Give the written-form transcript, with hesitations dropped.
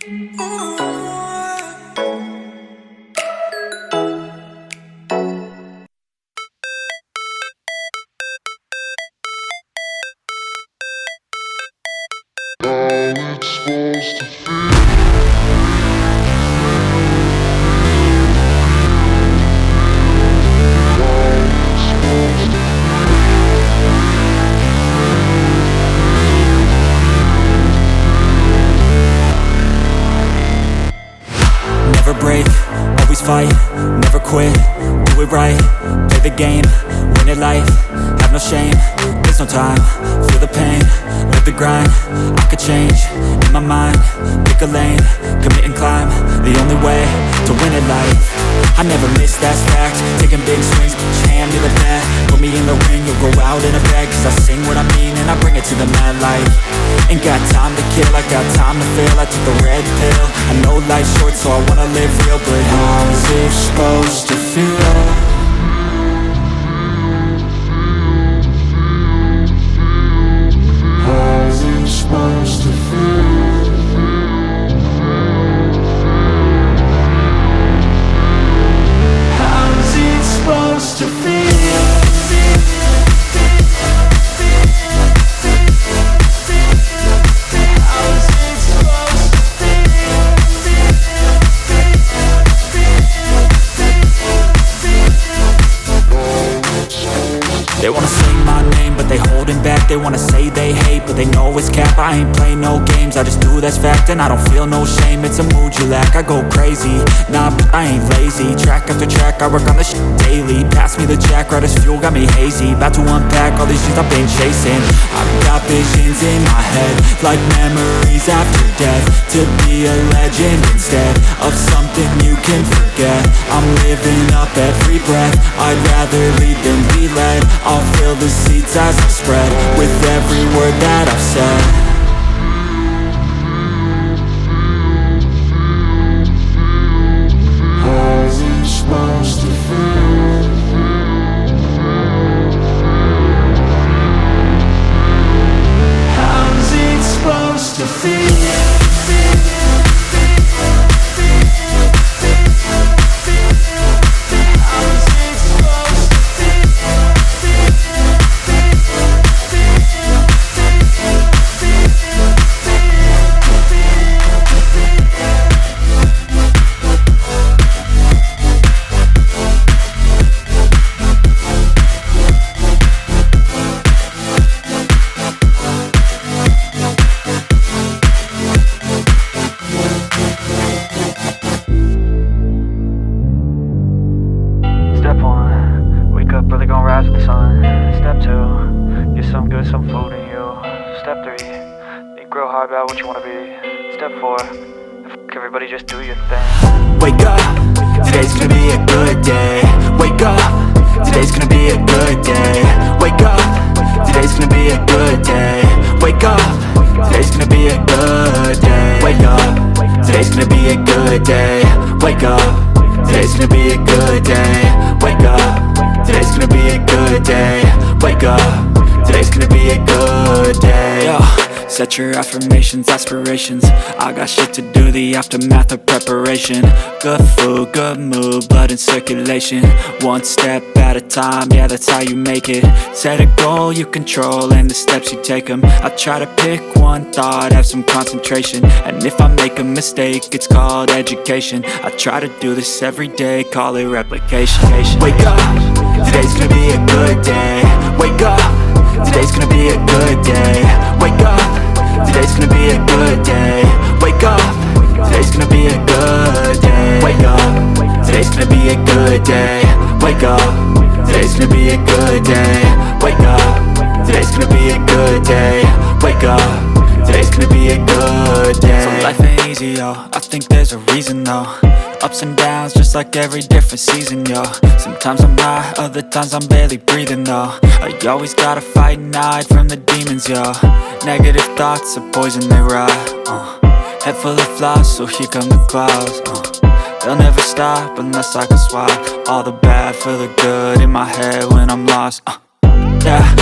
it's supposed to feel. Never break, always fight, never quit, do it right, play the game, win it life, have no shame, there's no time, feel the pain, live the grind, I could change, in my mind, pick a lane, commit and climb, the only way to win it life. I never miss, that's fact, taking big swings, put your hand to the bat, put me in the ring, you'll go out in a bag, cause I sing what I mean and I bring it to the mad light. Ain't got time to kill, I got time to feel, I took the red pill, I know life's short so I wanna live real, but how's it supposed to feel? How's it supposed to feel? How's it supposed to feel? They wanna say my name, but they holding back. They wanna say they hate, but they know it's cap. I ain't play no games, I just do that's fact. And I don't feel no shame, it's a mood you lack. I go crazy, nah, but I ain't lazy. Track after track, I work on this shit daily. Pass me the jack, right as fuel, got me hazy. About to unpack all these things I've been chasing. I've got visions in my head, like memories after death. To be a legend instead of something you can forget. I'm living up every breath, I'd rather lead than be led. I'll fill the seats as I spread with every word that I've said. How's it supposed to feel? How's it supposed to feel? Step one, wake up early, gon' rise with the sun. Step two, get some good, some food in you. Step three, think real hard about what you wanna be. Step four, everybody just do your thing. Wake up, today's gonna be a good day. Wake up, today's gonna be a good day. Wake up, today's gonna be a good day. Wake up, today's gonna be a good day. Wake up, today's gonna be a good day. Wake up. Today's gonna be a good day. Wake up. Today's gonna be a good day. Wake up. Today's gonna be a good day. Yo, set your affirmations, aspirations. I got shit to do, the aftermath of preparation. Good food, good mood, blood in circulation. One step at a time, yeah, that's how you make it. Set a goal you control and the steps you take them. I try to pick one thought, have some concentration. And if I make a mistake, it's called education. I try to do this every day, call it replication. Wake up, today's gonna be a good day. Wake up, today's gonna be a good day. Wake up, today's gonna be a good day. Wake up, today's gonna be a good day. Wake up, today's gonna be a good day. Wake up, today's gonna be a good day. Wake up, today's gonna be a good day. Wake up, today's gonna be a good day. So life ain't easy, yo, I think there's a reason though. Ups and downs, just like every different season, yo. Sometimes I'm high, other times I'm barely breathing, though. I always gotta fight and hide from the demons, yo. Negative thoughts are poison, they rot. Head full of flies, so here come the clouds. They'll never stop unless I can swap all the bad for the good in my head when I'm lost. Yeah,